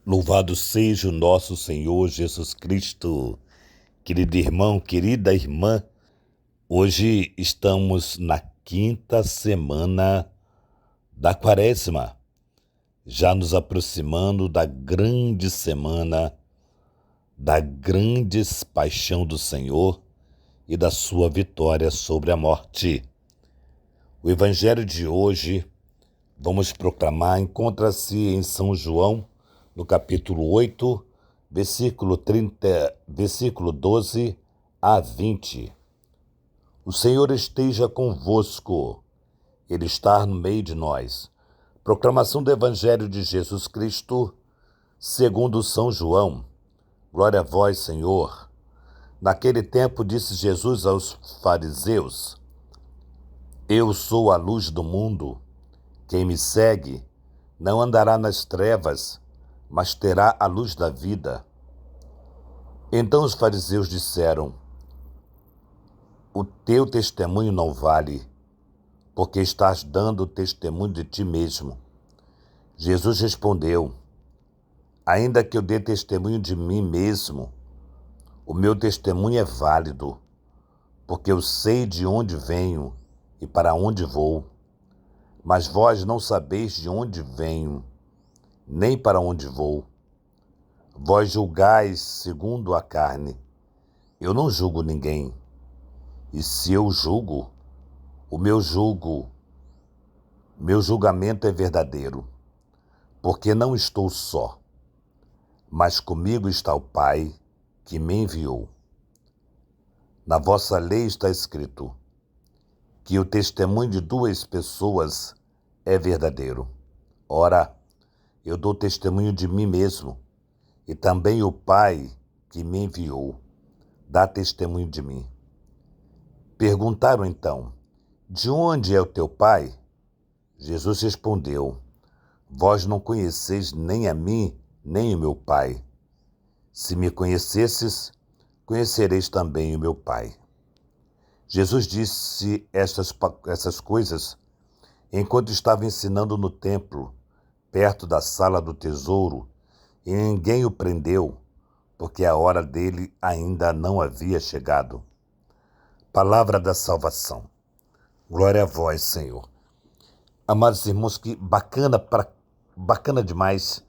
Louvado seja o nosso Senhor Jesus Cristo. Querido irmão, querida irmã, hoje estamos na quinta semana da Quaresma, já nos aproximando da grande semana, da grande paixão do Senhor e da sua vitória sobre a morte. O evangelho de hoje, vamos proclamar, encontra-se em São João, no capítulo 8, versículo 12 a 20. O Senhor esteja convosco, Ele está no meio de nós. Proclamação do Evangelho de Jesus Cristo, segundo São João. Glória a vós, Senhor. Naquele tempo disse Jesus aos fariseus: Eu sou a luz do mundo. Quem me segue não andará nas trevas, mas terá a luz da vida. Então os fariseus disseram: O teu testemunho não vale, porque estás dando testemunho de ti mesmo. Jesus respondeu: Ainda que eu dê testemunho de mim mesmo, o meu testemunho é válido, porque eu sei de onde venho e para onde vou. Mas vós não sabeis de onde venho, nem para onde vou. Vós julgais segundo a carne. Eu não julgo ninguém. E se eu julgo, o meu julgamento é verdadeiro, porque não estou só, mas comigo está o Pai que me enviou. Na vossa lei está escrito que o testemunho de duas pessoas é verdadeiro. Ora, eu dou testemunho de mim mesmo, e também o Pai que me enviou dá testemunho de mim. Perguntaram então: De onde é o teu Pai? Jesus respondeu: Vós não conheceis nem a mim, nem o meu Pai. Se me conhecesses, conhecereis também o meu Pai. Jesus disse essas coisas enquanto estava ensinando no templo, perto da sala do tesouro, e ninguém o prendeu, porque a hora dele ainda não havia chegado. Palavra da salvação. Glória a vós, Senhor. Amados irmãos, que bacana demais,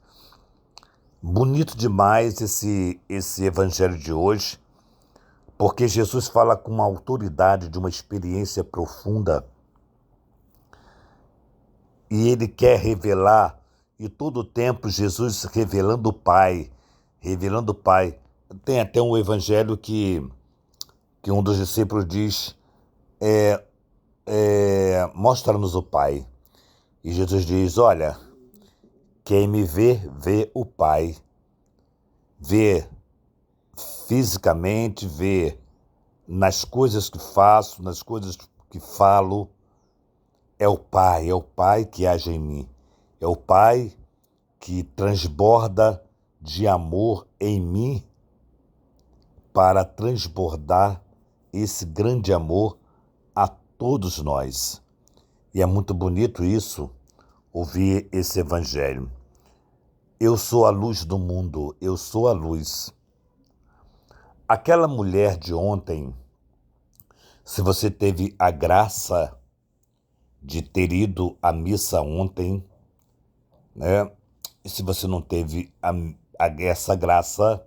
bonito demais esse evangelho de hoje, porque Jesus fala com uma autoridade de uma experiência profunda e ele quer revelar, e todo o tempo Jesus revelando o Pai, revelando o Pai. Tem até um evangelho que um dos discípulos diz, mostra-nos o Pai. E Jesus diz, olha, quem me vê, vê o Pai. Vê fisicamente, vê nas coisas que faço, nas coisas que falo. É o Pai que age em mim. É o Pai que transborda de amor em mim para transbordar esse grande amor a todos nós. E é muito bonito isso, ouvir esse evangelho. Eu sou a luz do mundo, eu sou a luz. Aquela mulher de ontem, se você teve a graça de ter ido à missa ontem, né? E se você não teve essa graça,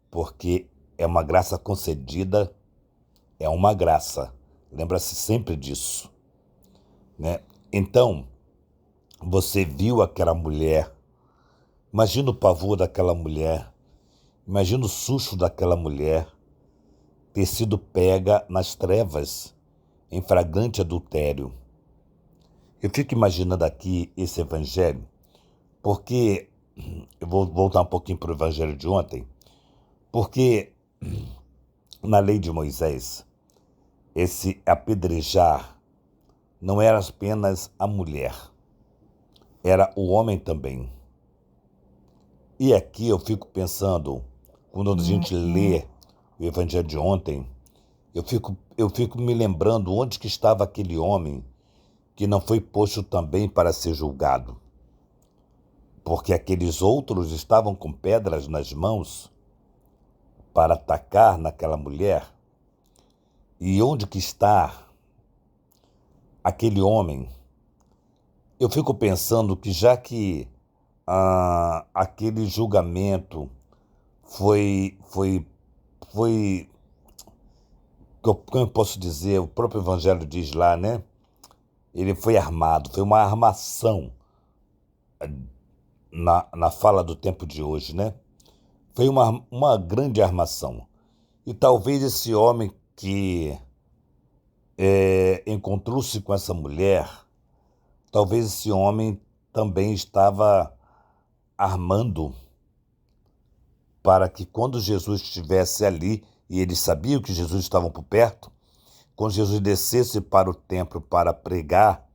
porque é uma graça concedida, é uma graça. Lembra-se sempre disso, né? Então, você viu aquela mulher, imagina o pavor daquela mulher, imagina o susto daquela mulher ter sido pega nas trevas, em flagrante adultério. Eu fico imaginando aqui esse evangelho, porque, eu vou voltar um pouquinho para o evangelho de ontem, porque na lei de Moisés, esse apedrejar não era apenas a mulher, era o homem também. E aqui eu fico pensando, quando a gente lê o evangelho de ontem, eu fico me lembrando onde que estava aquele homem que não foi posto também para ser julgado. porque aqueles outros estavam com pedras nas mãos para atacar naquela mulher. E onde que está aquele homem? Eu fico pensando que já que aquele julgamento foi, como eu posso dizer, o próprio Evangelho diz lá, né? Ele foi armado, foi uma armação na fala do tempo de hoje, né? Foi uma grande armação. E talvez esse homem que encontrou-se com essa mulher, talvez esse homem também estava armando para que quando Jesus estivesse ali, e eles sabiam que Jesus estava por perto, quando Jesus descesse para o templo para pregar,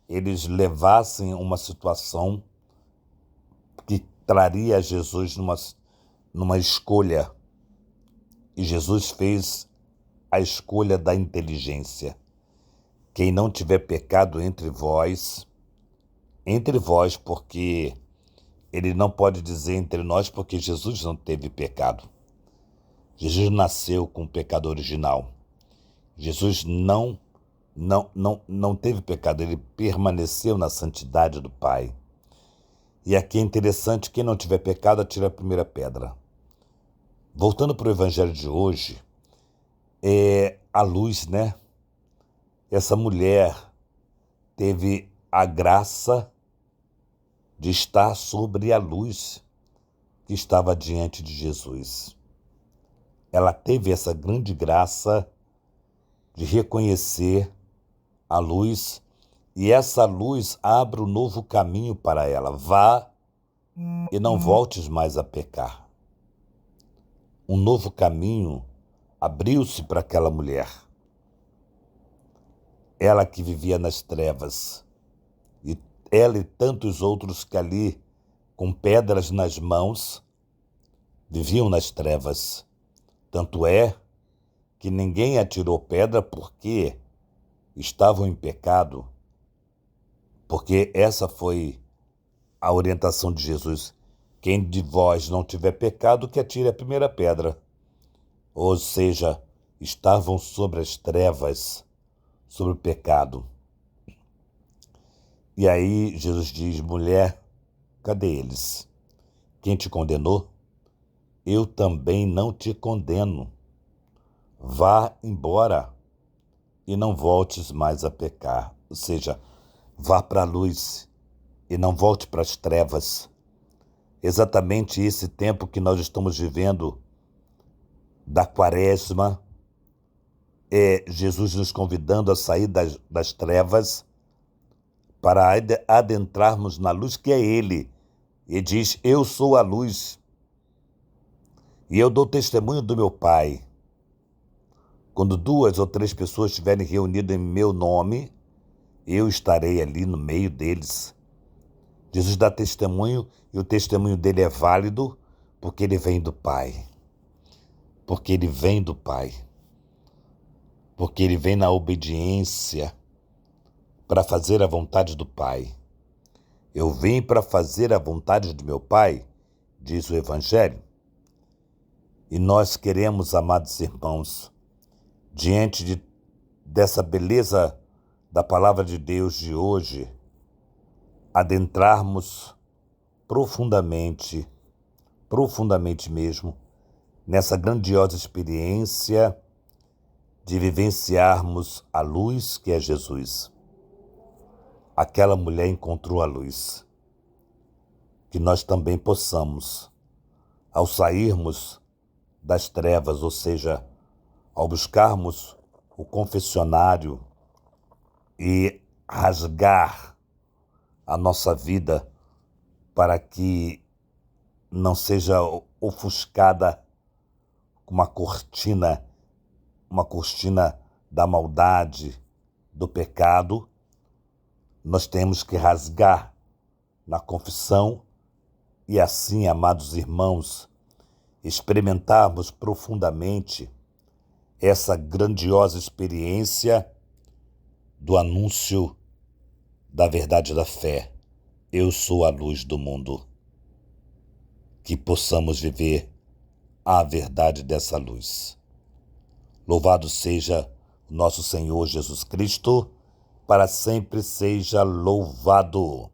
eles levassem uma situação que traria a Jesus numa escolha. E Jesus fez a escolha da inteligência. Quem não tiver pecado entre vós, porque ele não pode dizer entre nós, porque Jesus não teve pecado. Jesus nasceu com o pecado original. Jesus não teve pecado, ele permaneceu na santidade do Pai. E aqui é interessante, quem não tiver pecado, atira a primeira pedra. Voltando para o evangelho de hoje, é a luz, né? Essa mulher teve a graça de estar sobre a luz que estava diante de Jesus. Ela teve essa grande graça de reconhecer a luz, e essa luz abre um novo caminho para ela. Vá e não voltes mais a pecar. Um novo caminho abriu-se para aquela mulher. Ela que vivia nas trevas, e ela e tantos outros que ali, com pedras nas mãos, viviam nas trevas. Tanto é que ninguém atirou pedra porque estavam em pecado, porque essa foi a orientação de Jesus. Quem de vós não tiver pecado, que atire a primeira pedra. Ou seja, estavam sobre as trevas, sobre o pecado. E aí Jesus diz: mulher, cadê eles? Quem te condenou? Eu também não te condeno. Vá embora e não voltes mais a pecar. Ou seja, vá para a luz e não volte para as trevas. Exatamente esse tempo que nós estamos vivendo da Quaresma, é Jesus nos convidando a sair das trevas para adentrarmos na luz que é Ele. E diz: eu sou a luz e eu dou testemunho do meu Pai. Quando 2 ou 3 pessoas estiverem reunidas em meu nome, eu estarei ali no meio deles. Jesus dá testemunho, e o testemunho dele é válido porque ele vem do Pai. Porque ele vem do Pai. Porque ele vem na obediência para fazer a vontade do Pai. Eu vim para fazer a vontade do meu Pai, diz o Evangelho. E nós queremos, amados irmãos, diante dessa beleza da palavra de Deus de hoje, adentrarmos profundamente mesmo, nessa grandiosa experiência de vivenciarmos a luz que é Jesus. Aquela mulher encontrou a luz. Que nós também possamos, ao sairmos das trevas, ou seja, ao buscarmos o confessionário e rasgar a nossa vida para que não seja ofuscada com uma cortina da maldade, do pecado, nós temos que rasgar na confissão e assim, amados irmãos, experimentarmos profundamente essa grandiosa experiência do anúncio da verdade da fé, Eu sou a luz do mundo. Que possamos viver a verdade dessa luz. Louvado seja nosso Senhor Jesus Cristo, para sempre seja louvado.